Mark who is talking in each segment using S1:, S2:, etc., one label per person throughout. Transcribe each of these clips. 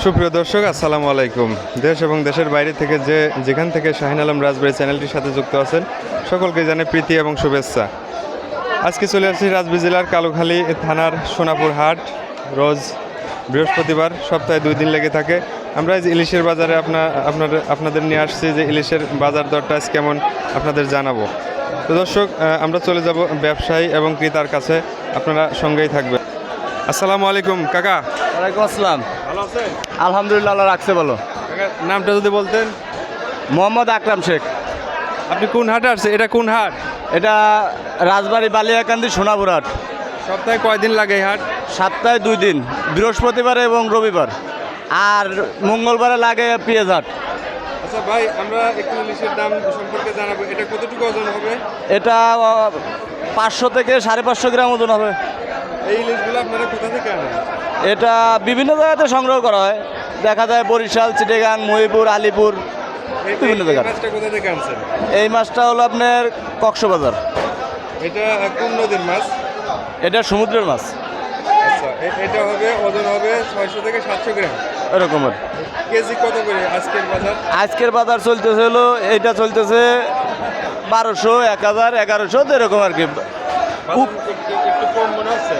S1: সুপ্রিয় দর্শক, আসসালামু আলাইকুম। দেশ এবং দেশের বাইরে থেকে যেখান থেকে শাহিন আলম রাজবাড়ী চ্যানেলটির সাথে যুক্ত আছেন সকলকে জানাই প্রীতি এবং শুভেচ্ছা। আজকে চলে আসছি রাজবাড়ী জেলার কালুখালী থানার সোনাপুর হাট। রোজ বৃহস্পতিবার, সপ্তাহে 2 দিন লেগে থাকে। আমরা আজ ইলিশের বাজারে আপনাদের নিয়ে আসছি যে ইলিশের বাজার দরটা আজ কেমন আপনাদের জানাবো। তো দর্শক, আমরা চলে যাব ব্যবসায়ী এবং ক্রেতার কাছে, আপনারা সঙ্গেই থাকবেন। আসসালামু আলাইকুম কাকা।
S2: ওয়ালাইকুম আসসালাম।
S1: ভালো আছেন?
S2: আলহামদুলিল্লাহ, আল্লাহ রাখছে ভালো।
S1: কাকা, নামটা যদি বলতেন।
S2: মোহাম্মদ আকরাম শেখ।
S1: আপনি কোন হাটে আসছে? এটা কোন হাট?
S2: এটা রাজবাড়ী বালিয়াকান্দি সোনাপুর হাট।
S1: সপ্তাহে কয়দিন লাগে এই হাট?
S2: সপ্তাহে 2 দিন, বৃহস্পতিবার এবং রবিবার, আর মঙ্গলবারে লাগে পেঁয়াজ হাট।
S1: আচ্ছা ভাই, আমরা একটু ইলিশের দাম সম্পর্কে জানাবো। এটা কতটুকু ওজন হবে?
S2: এটা 500 থেকে 550 গ্রাম ওজন হবে।
S1: এই ইলিশগুলো আপনারা কোথা থেকে আনেন?
S2: এটা বিভিন্ন জায়গাতে সংগ্রহ করা হয়, দেখা যায় বরিশাল, চিটাগাং, মহিপুর, আলিপুর, বিভিন্ন
S1: এই
S2: জায়গায়।
S1: মাছটা কোথা থেকে আনছেন?
S2: এই মাছটা হলো আপনার কক্সবাজার।
S1: এটা কোন নদীর মাছ?
S2: এটা সমুদ্রের মাছ।
S1: আচ্ছা, এটা হবে, ওজন হবে 600 থেকে 700 গ্রাম।
S2: এরকমের।
S1: কেজি কত করে আজকের বাজার?
S2: আজকের বাজার চলতেছে হলো, এইটা চলতেছে 1200, 1000, 1100 এরকম আর কি।
S1: একটু কম মনে হচ্ছে।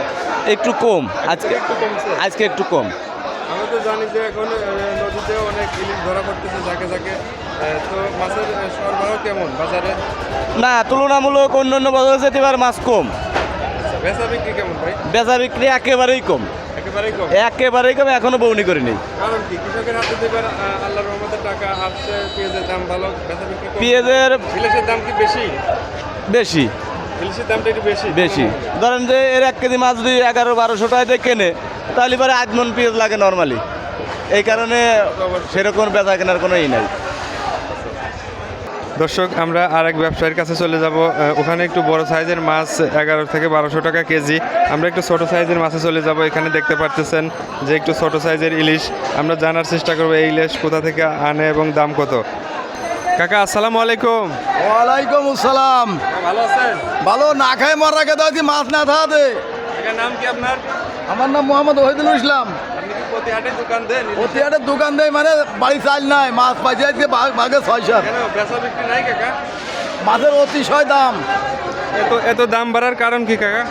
S2: একটু কম আজকে,
S1: একটু কমছে।
S2: আজকে একটু কম।
S1: আমরা তো জানি যে এখন নদীতে অনেক ইলিশ ধরা পড়তেছে যাকে যাকে। তো মাছের সরবরাহ কেমন বাজারে?
S2: না, তুলনামূলক অন্যান্য বাজারে যেতে পারে মাছ কম।
S1: বেচা বিক্রি কেমন ভাই?
S2: বেচা বিক্রি একেবারেই কম,
S1: একেবারেই কম।
S2: একেবারেই কম, এখনো বউনি করিনি।
S1: কারণ কি? কৃষকের হাতে দেবার আল্লাহর রহমতের টাকা আসছে, পেঁয়াজের দাম ভালো, বেচা বিক্রি কম।
S2: পেঁয়াজের
S1: ইলিশের দাম কি বেশি?
S2: বেশি,
S1: ইলিশের দামটা একটু বেশি।
S2: বেশি। ধরেন যে এর 1 কেজি মাছ যদি 1100-1200 টাকা দিয়ে কেনে, তাহলে পরে 8 মণ পেঁয়াজ লাগে নর্মালি। এই কারণে সেরকম বেচা কেনার কোনো নাই।
S1: দর্শক, আমরা আরেক ব্যবসায়ীর কাছে চলে যাব। ওখানে একটু বড় সাইজের মাছ 11 থেকে 1200 টাকা কেজি। আমরা একটু ছোট সাইজের মাছে চলে যাব। এখানে দেখতে পাচ্ছেন যে একটু ছোট সাইজের ইলিশ। আমরা জানার চেষ্টা করব এই ইলিশ কোথা থেকে আনে এবং দাম কত। কাকা, আসসালামু আলাইকুম।
S3: ওয়ালাইকুম আসসালাম।
S1: ভালো আছেন?
S3: ভালো, না খাই মরা খেতে হচ্ছে, মাছ না খাওয়াতে।
S1: কাকা, নাম কি আপনার?
S3: আমার নাম মোহাম্মদ ওহিদুল ইসলাম।
S1: আপনি কি প্রতি হাটে দোকান দেন?
S3: প্রতিহাটের দোকান দেয়, মানে বাড়ি চাল নাই, মাছ পাইছে আজকে ভাগে 600।
S1: কেন বেচা বিক্রি নাই কাকা?
S3: মাছের অতিশয় দাম।
S1: এত দাম বাড়ার কারণ কি কাকা?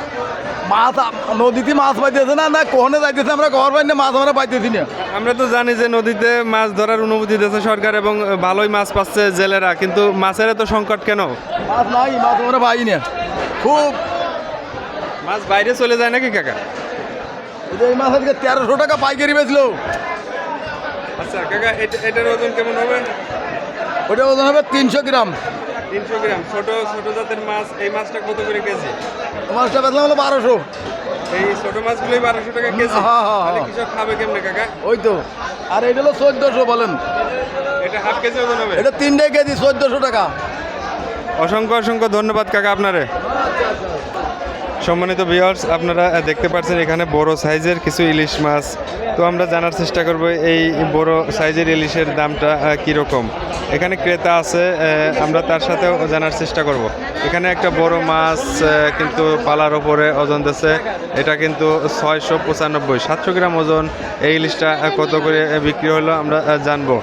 S3: মাছ নদীতে মাছ পাইতেছে না, না কোহনে যাইতেছে, আমরা ঘর পাই না, মাছ আমরা পাইতেছি না।
S1: আমরা তো জানি যে নদীতে মাছ ধরার অনুমতি দিয়েছে সরকার এবং ভালোই মাছ পাচ্ছে জেলেরা, কিন্তু মাছের এত সংকট কেন?
S3: মাছ নাই, মাছ আমরা পাই না। খুব
S1: মাছ বাইরে চলে যায় নাকি কাকা?
S3: এই মাছ আজকে 1300 টাকা পাইকারি বেচলো।
S1: আচ্ছা কাকা, এটার ওজন কেমন হবে?
S3: ওটা ওজন হবে 300 গ্রাম।
S1: 300 গ্রাম। ছোট জাতের মাছ, এই মাছটা কত করে কেজি?
S3: মাছটা বেচলাম হলো 1200।
S1: এই ছোট মাছগুলোই 1200 টাকা কেজি।
S3: হ্যাঁ, হ্যাঁ,
S1: তাহলে
S3: হ্যাঁ।
S1: কৃষক খাবে কেমনে কাকা?
S3: ওই তো। আর এটা হলো 1400 বলেন।
S1: এটা হাফ কেজি ওজন হবে?
S3: এটা 3 কেজি 1400 টাকা।
S1: অসংখ্য ধন্যবাদ কাকা আপনারে। সম্মানিত ভিউয়ার্স, আপনারা দেখতে পাচ্ছেন এখানে বড় সাইজের কিছু ইলিশ মাছ। তো আমরা জানার চেষ্টা করব এই বড় সাইজের ইলিশের দামটা কীরকম। এখানে ক্রেতা আছে, আমরা তার সাথেও জানার চেষ্টা করব। এখানে একটা বড় মাছ কিন্তু পালার ওপরে ওজন দিচ্ছে। এটা কিন্তু 695, 700 গ্রাম ওজন। এই ইলিশটা কত করে বিক্রি হলো আমরা জানবো।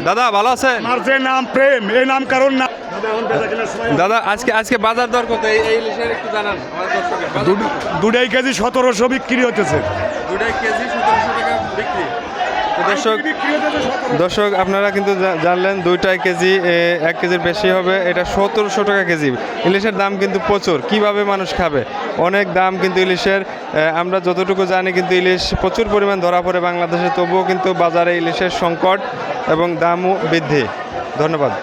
S1: দাদা, ভালো আছেন?
S4: আমার যে নাম প্রেম, এই নাম কারণ না।
S1: দাদা, আজকে বাজার দর কত এই ইলিশের একটু জানান আমাদের দর্শকের।
S4: 2 কেজি 1700 বিক্রি হতেছে।
S1: 2 কেজি 1700 টাকা বিক্রি। তো দর্শক, আপনারা কিন্তু জানলেন 2 কেজি 1 কেজির বেশি হবে, এটা 1700 টাকা কেজি। ইলিশের দাম কিন্তু প্রচুর, কিভাবে মানুষ খাবে? অনেক দাম কিন্তু ইলিশের। আমরা যতটুকু জানি কিন্তু ইলিশ প্রচুর পরিমাণ ধরা পড়ে বাংলাদেশে, তবুও কিন্তু বাজারে ইলিশের সংকট এবং দামও বৃদ্ধি। ধন্যবাদ।